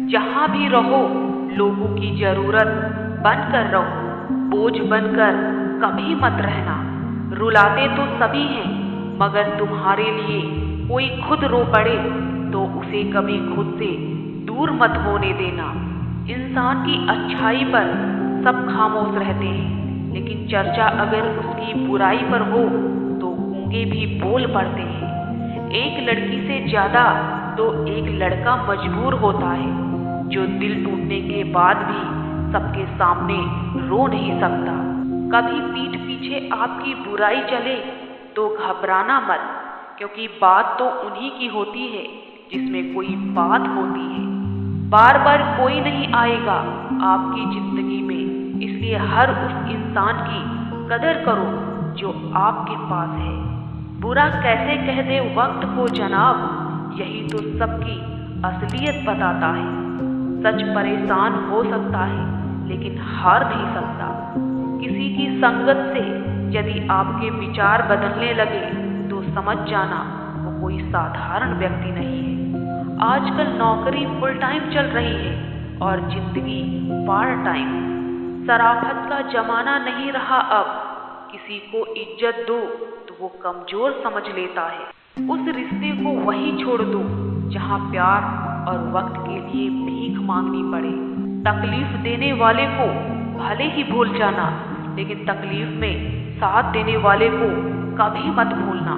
जहाँ भी रहो लोगों की जरूरत बनकर रहो, बोझ बनकर कभी मत रहना। रुलाते तो सभी हैं, मगर तुम्हारे लिए कोई खुद रो पड़े तो उसे कभी खुद से दूर मत होने देना। इंसान की अच्छाई पर सब खामोश रहते हैं, लेकिन चर्चा अगर उसकी बुराई पर हो तो गूंगे भी बोल पड़ते हैं। एक लड़की से ज्यादा तो एक लड़का मजबूर होता है, जो दिल टूटने के बाद भी सबके सामने रो नहीं सकता। कभी पीठ पीछे आपकी बुराई चले तो घबराना मत, क्योंकि बात तो उन्हीं की होती है जिसमें कोई बात होती है। बार बार कोई नहीं आएगा आपकी जिंदगी में, इसलिए हर उस इंसान की कदर करो जो आपके पास है। बुरा कैसे कह दे वक्त को जनाब, यही तो सबकी असलियत बताता है। सच परेशान हो सकता है लेकिन हार नहीं सकता। किसी की संगत से यदि आपके विचार बदलने लगे तो समझ जाना वो कोई साधारण व्यक्ति नहीं है। आजकल नौकरी फुल टाइम चल रही है और जिंदगी पार्ट टाइम। शराफत का जमाना नहीं रहा अब, किसी को इज्जत दो तो वो कमजोर समझ लेता है। उस रिश्ते को वहीं छोड़ दो जहाँ प्यार और वक्त के लिए भीख मांगनी पड़े। तकलीफ देने वाले को भले ही भूल जाना, लेकिन तकलीफ में साथ देने वाले को कभी मत भूलना।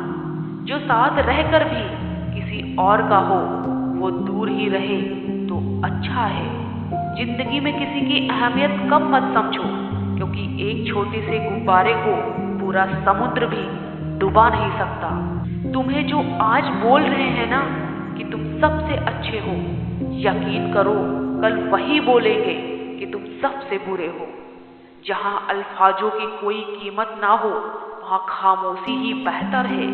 जो साथ रहकर भी किसी और का हो वो दूर ही रहे तो अच्छा है। जिंदगी में किसी की अहमियत कम मत समझो, क्योंकि एक छोटे से गुब्बारे को पूरा समुद्र भी डुबा नहीं सकता। तुम्हें जो आज बोल रहे हैं ना कि तुम सबसे अच्छे हो, यकीन करो कल वही बोलेंगे कि तुम सबसे बुरे हो। जहां अल्फाजों की कोई कीमत ना हो वहां खामोशी ही बेहतर है।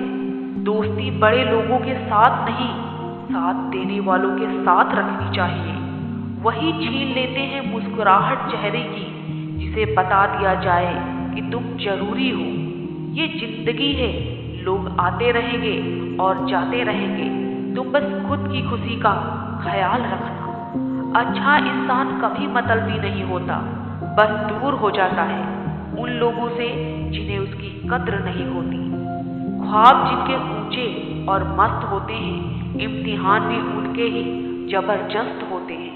दोस्ती बड़े लोगों के साथ नहीं, साथ देने वालों के साथ रखनी चाहिए। वही छीन लेते हैं मुस्कुराहट चेहरे की जिसे बता दिया जाए कि तुम जरूरी हो। ये जिंदगी है, लोग आते रहेंगे और जाते रहेंगे, तुम बस खुद की खुशी का ख्याल रखना। अच्छा इंसान कभी मतलबी नहीं होता, बस दूर हो जाता है उन लोगों से जिन्हें उसकी कद्र नहीं होती। ख्वाब जिनके ऊंचे और मस्त होते हैं, इम्तिहान भी उनके ही जबरदस्त होते हैं।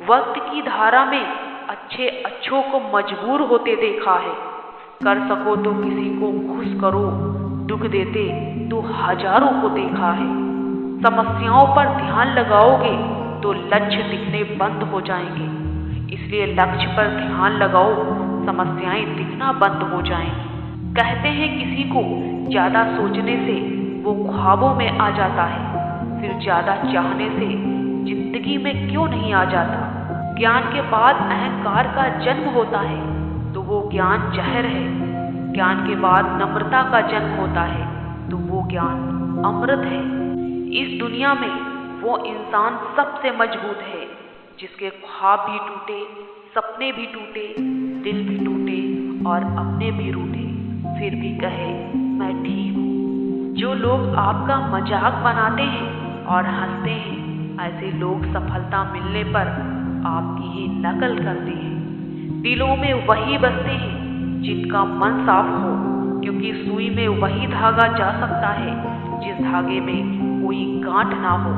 वक्त की धारा में अच्छे अच्छों को मजबूर होते देखा है। कर सको तो किसी को खुश करो, दुख देते तो हजारों को देखा है। समस्याओं पर ध्यान लगाओगे तो लक्ष्य दिखने बंद हो जाएंगे, इसलिए लक्ष्य पर ध्यान लगाओ, समस्याएं दिखना बंद हो जाएंगी। कहते हैं किसी को ज्यादा सोचने से वो ख्वाबों में आ जाता है, फिर ज्यादा चाहने से जिंदगी में क्यों नहीं आ जाता। ज्ञान के बाद अहंकार का जन्म होता है तो वो ज्ञान जहर है। ज्ञान के बाद नम्रता का जन्म होता है तो वो ज्ञान अमृत है। इस दुनिया में वो इंसान सबसे मजबूत है जिसके ख्वाब भी टूटे, सपने भी टूटे, दिल भी टूटे और अपने भी रूठे, फिर भी कहे मैं ठीक हूँ। जो लोग आपका मजाक बनाते हैं और हंसते हैं, ऐसे लोग सफलता मिलने पर आपकी ही नकल करते हैं। दिलों में वही बसते हैं जिनका मन साफ हो, क्योंकि सुई में वही धागा जा सकता है जिस धागे में कोई गांठ ना हो।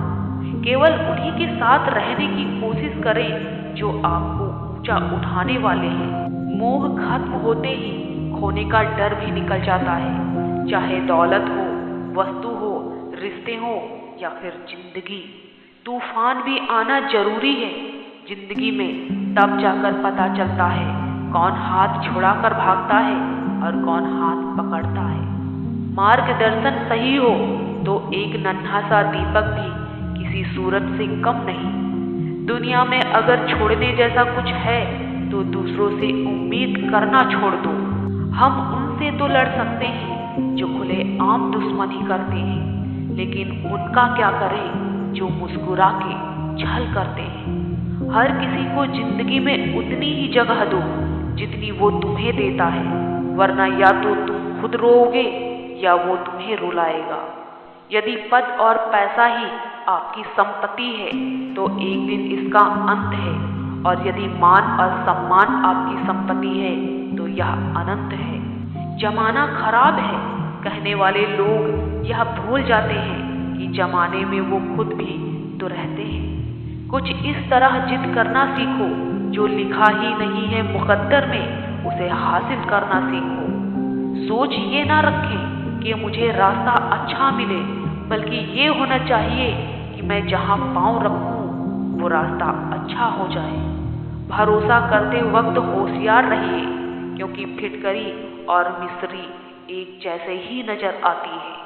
केवल उन्हीं के साथ रहने की कोशिश करें जो आपको ऊंचा उठाने वाले हैं। मोह खत्म होते ही खोने का डर भी निकल जाता है, चाहे दौलत हो, वस्तु हो, रिश्ते हो या फिर जिंदगी। तूफान भी आना जरूरी है जिंदगी में, तब जाकर पता चलता है कौन हाथ छुड़ाकर भागता है और कौन हाथ पकड़ता है। मार्गदर्शन सही हो तो एक नन्हा सा दीपक भी किसी सूरज से कम नहीं। दुनिया में अगर छोड़ने जैसा कुछ है तो दूसरों से उम्मीद करना छोड़ दो। हम उनसे तो लड़ सकते हैं जो खुले आम दुश्मनी करते हैं, लेकिन उनका क्या करें जो मुस्कुरा के छल करते हैं। हर किसी को जिंदगी में उतनी ही जगह दो जितनी वो तुम्हें देता है, वरना या तो तुम खुद रोओगे या वो तुम्हें रुलाएगा। यदि पद और पैसा ही आपकी संपत्ति है तो एक दिन इसका अंत है, और यदि मान और सम्मान आपकी संपत्ति है तो यह अनंत है। जमाना खराब है कहने वाले लोग यह भूल जाते हैं कि जमाने में वो खुद भी तो रहते हैं। कुछ इस तरह जिद करना सीखो, जो लिखा ही नहीं है मुकद्दर में उसे हासिल करना सीखो। सोच ये ना रखें कि मुझे रास्ता अच्छा मिले, बल्कि ये होना चाहिए कि मैं जहाँ पाँव रखूं वो रास्ता अच्छा हो जाए। भरोसा करते वक्त होशियार रहिए, क्योंकि फिटकरी और मिस्री एक जैसे ही नजर आती है।